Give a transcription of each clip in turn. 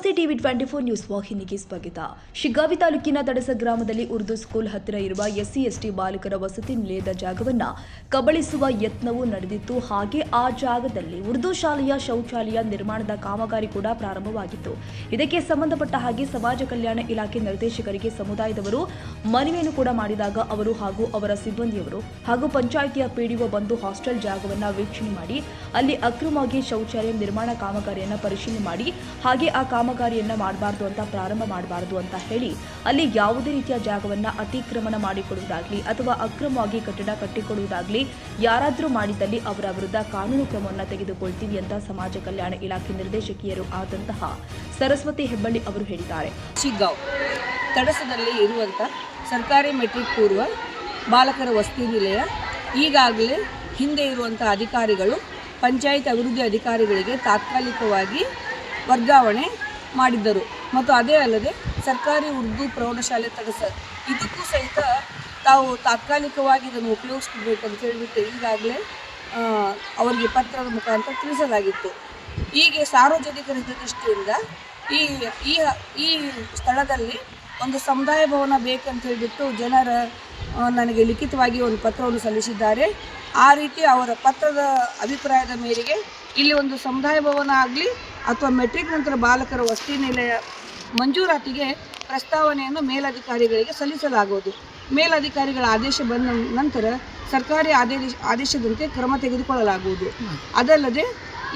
ನಮಸ್ತೆ TV 24 news ವಾಹಿನಿಗೆ ಸ್ವಾಗತ. ಶಿಗ್ಗಾವಿ ತಾಲೂಕಿನ ತಡಸ ಗ್ರಾಮದಲ್ಲಿ ಉರ್ದು ಸ್ಕೂಲ್ ಹತ್ತಿರ ಇರುವ ಎಸ್ಸಿ/ಎಸ್ಟಿ ಬಾಲಕರ ವಸತಿ ನಿಲಯದ ಜಾಗವನ್ನು ಕಬಳಿಸುವ ಯತ್ನವೂ ನಡೆದಿತ್ತು. ಹಾಗೆ ಆ ಜಾಗದಲ್ಲಿ ಉರ್ದು ಶಾಲೆಯ ಶೌಚಾಲಯ ನಿರ್ಮಾಣದ ಕಾಮಗಾರಿ ಕೂಡ ಪ್ರಾರಂಭವಾಗಿತ್ತು. ಇದಕ್ಕೆ ಸಂಬಂಧಪಟ್ಟ ಹಾಗೆ ಸಮಾಜ ಕಲ್ಯಾಣ ಇಲಾಖೆ ನಿರ್ದೇಶಕರಿಗೆ ಸಮುದಾಯದವರು ಮನವಿಯನ್ನು ಕೂಡ ಮಾಡಿದಾಗ ಅವರು ಹಾಗೂ ಅವರ ಸಿಬ್ಬಂದಿಯವರು ಹಾಗೂ ಪಂಚಾಯಿತಿಯ ಪಿಡಿಒ ಬಂದು ಹಾಸ್ಟೆಲ್ ಜಾಗವನ್ನು ವೀಕ್ಷಣೆ ಮಾಡಿ ಅಲ್ಲಿ ಅಕ್ರಮವಾಗಿ ಶೌಚಾಲಯ ನಿರ್ಮಾಣ ಕಾಮಗಾರಿಯನ್ನು ಪರಿಶೀಲನೆ ಮಾಡಿ ಹಾಗೆ ಆ ಕಾಮಗಾರಿಯನ್ನ ಮಾಡಬಾರದು ಅಂತ ಪ್ರಾರಂಭ ಮಾಡಬಾರದು ಅಂತ ಹೇಳಿ ಅಲ್ಲಿ ಯಾವುದೇ ರೀತಿಯ ಜಾಗವನ್ನ ಅತಿಕ್ರಮಣ ಮಾಡಿಕೊಡುವುದಾಗಲಿ ಅಥವಾ ಅಕ್ರಮವಾಗಿ ಕಟ್ಟಡ ಕಟ್ಟಿಕೊಡುವುದಾಗಲಿ ಯಾರಾದರೂ ಮಾಡಿದಲ್ಲಿ ಅವರ ವಿರುದ್ಧ ಕಾನೂನು ಕ್ರಮವನ್ನು ತೆಗೆದುಕೊಳ್ತೀವಿ ಅಂತ ಸಮಾಜ ಕಲ್ಯಾಣ ಇಲಾಖೆ ನಿರ್ದೇಶಕಿಯರು ಆದಂತಹ ಸರಸ್ವತಿ ಹೆಬ್ಬಳ್ಳಿ ಅವರು ಹೇಳಿದ್ದಾರೆ. ಶಿಗ್ಗಾಂವ್ ತಡಸದಲ್ಲಿ ಇರುವಂಥ ಸರ್ಕಾರಿ ಮೆಟ್ರಿಕ್ ಪೂರ್ವ ಬಾಲಕರ ವಸತಿ ನಿಲಯ ಈಗಾಗಲೇ ಹಿಂದೆ ಇರುವಂಥ ಅಧಿಕಾರಿಗಳು ಪಂಚಾಯತ್ ಅಭಿವೃದ್ಧಿ ಅಧಿಕಾರಿಗಳಿಗೆ ತಾತ್ಕಾಲಿಕವಾಗಿ ವರ್ಗಾವಣೆ ಮಾಡಿದ್ದರು ಮತ್ತು ಅದೇ ಅಲ್ಲದೆ ಸರ್ಕಾರಿ ಉರ್ದು ಪ್ರೌಢಶಾಲೆ ತಡಸ ಇದಕ್ಕೂ ಸಹಿತ ತಾವು ತಾತ್ಕಾಲಿಕವಾಗಿ ಇದನ್ನು ಉಪಯೋಗಿಸ್ಕೊಳ್ಬೇಕು ಅಂತ ಹೇಳಿಬಿಟ್ಟು ಈಗಾಗಲೇ ಅವರಿಗೆ ಪತ್ರದ ಮುಖಾಂತರ ತಿಳಿಸಲಾಗಿತ್ತು. ಹೀಗೆ ಸಾರ್ವಜನಿಕರ ಹಿತದೃಷ್ಟಿಯಿಂದ ಈ ಸ್ಥಳದಲ್ಲಿ ಒಂದು ಸಮುದಾಯ ಭವನ ಬೇಕಂತ ಹೇಳಿಬಿಟ್ಟು ಜನರ ನನಗೆ ಲಿಖಿತವಾಗಿ ಒಂದು ಪತ್ರವನ್ನು ಸಲ್ಲಿಸಿದ್ದಾರೆ. ಆ ರೀತಿ ಅವರ ಪತ್ರದ ಅಭಿಪ್ರಾಯದ ಮೇರೆಗೆ ಇಲ್ಲಿ ಒಂದು ಸಮುದಾಯ ಭವನ ಆಗಲಿ ಅಥವಾ ಮೆಟ್ರಿಕ್ ನಂತರ ಬಾಲಕರ ವಸತಿ ನಿಲಯ ಮಂಜೂರಾತಿಗೆ ಪ್ರಸ್ತಾವನೆಯನ್ನು ಮೇಲಧಿಕಾರಿಗಳಿಗೆ ಸಲ್ಲಿಸಲಾಗುವುದು. ಮೇಲಧಿಕಾರಿಗಳ ಆದೇಶ ಬಂದ ನಂತರ ಸರ್ಕಾರಿ ಆದೇಶದಂತೆ ಕ್ರಮ ತೆಗೆದುಕೊಳ್ಳಲಾಗುವುದು. ಅದಲ್ಲದೆ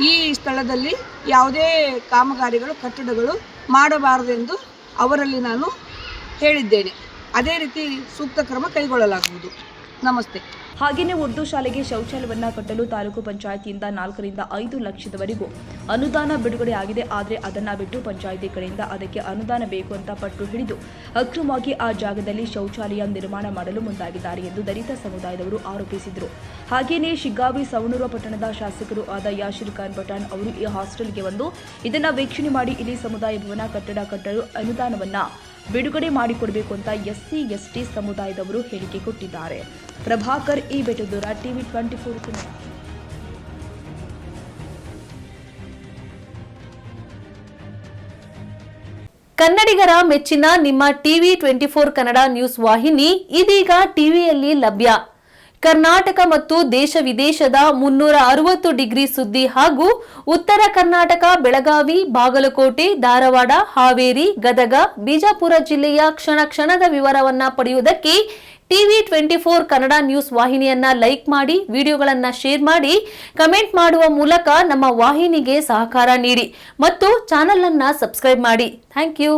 ಈ ಸ್ಥಳದಲ್ಲಿ ಯಾವುದೇ ಕಾಮಗಾರಿಗಳು ಕಟ್ಟಡಗಳು ಮಾಡಬಾರದೆಂದು ಅವರಲ್ಲಿ ನಾನು ಹೇಳಿದ್ದೇನೆ. ಅದೇ ರೀತಿ ಸೂಕ್ತ ಕ್ರಮ ಕೈಗೊಳ್ಳಲಾಗುವುದು. ನಮಸ್ತೆ. ಹಾಗೆಯೇ ಉರ್ದು ಶಾಲೆಗೆ ಶೌಚಾಲಯವನ್ನು ಕಟ್ಟಲು ತಾಲೂಕು ಪಂಚಾಯಿತಿಯಿಂದ 4 ರಿಂದ 5 ಲಕ್ಷದವರೆಗೂ ಅನುದಾನ ಬಿಡುಗಡೆ ಆಗಿದೆ. ಆದರೆ ಅದನ್ನು ಬಿಟ್ಟು ಪಂಚಾಯಿತಿ ಕಡೆಯಿಂದ ಅದಕ್ಕೆ ಅನುದಾನ ಬೇಕು ಅಂತ ಪಟ್ಟು ಹಿಡಿದು ಅಕ್ರಮವಾಗಿ ಆ ಜಾಗದಲ್ಲಿ ಶೌಚಾಲಯ ನಿರ್ಮಾಣ ಮಾಡಲು ಮುಂದಾಗಿದ್ದಾರೆ ಎಂದು ದಲಿತ ಸಮುದಾಯದವರು ಆರೋಪಿಸಿದರು. ಹಾಗೆಯೇ ಶಿಗ್ಗಾವಿ ಸವಣೂರು ಪಟ್ಟಣದ ಶಾಸಕರು ಆದ ಯಾಶಿರ್ ಖಾನ್ ಪಠಾಣ್ ಅವರು ಈ ಹಾಸ್ಟೆಲ್ಗೆ ಬಂದು ಇದನ್ನು ವೀಕ್ಷಣೆ ಮಾಡಿ ಇಲ್ಲಿ ಸಮುದಾಯ ಭವನ ಕಟ್ಟಡ ಕಟ್ಟಲು ಅನುದಾನವನ್ನು ಬಿಡುಗಡೆ ಮಾಡಿಕೊಡಬೇಕು ಅಂತ ಎಸ್ಸಿ/ಎಸ್ಟಿ ಸಮುದಾಯದವರು ಹೇಳಿಕೆ ಕೊಟ್ಟಿದ್ದಾರೆ. ಪ್ರಭಾಕರ್ ಈ ಬೆಟದೂರ ಟಿವಿ 24 ಕನ್ನಡಿಗರ ಮೆಚ್ಚಿನ ನಿಮ್ಮ ಟಿವಿ 24 ಕನ್ನಡ ನ್ಯೂಸ್ ವಾಹಿನಿ ಇದೀಗ ಟಿವಿಯಲ್ಲಿ ಲಭ್ಯ. ಕರ್ನಾಟಕ ಮತ್ತು ದೇಶ ವಿದೇಶದ 360 ಡಿಗ್ರಿ ಸುದ್ದಿ ಹಾಗೂ ಉತ್ತರ ಕರ್ನಾಟಕ, ಬೆಳಗಾವಿ, ಬಾಗಲಕೋಟೆ, ಧಾರವಾಡ, ಹಾವೇರಿ, ಗದಗ, ಬಿಜಾಪುರ ಜಿಲ್ಲೆಯ ಕ್ಷಣ ಕ್ಷಣದ ವಿವರವನ್ನ ಪಡೆಯುವುದಕ್ಕೆ ಟಿವಿ 24 ಕನ್ನಡ ನ್ಯೂಸ್ ವಾಹಿನಿಯನ್ನ ಲೈಕ್ ಮಾಡಿ, ವಿಡಿಯೋಗಳನ್ನ ಶೇರ್ ಮಾಡಿ, ಕಮೆಂಟ್ ಮಾಡುವ ಮೂಲಕ ನಮ್ಮ ವಾಹಿನಿಗೆ ಸಹಕಾರ ನೀಡಿ ಮತ್ತು ಚಾನೆಲ್ ಅನ್ನ ಸಬ್ಸ್ಕ್ರೈಬ್ ಮಾಡಿ. Thank you.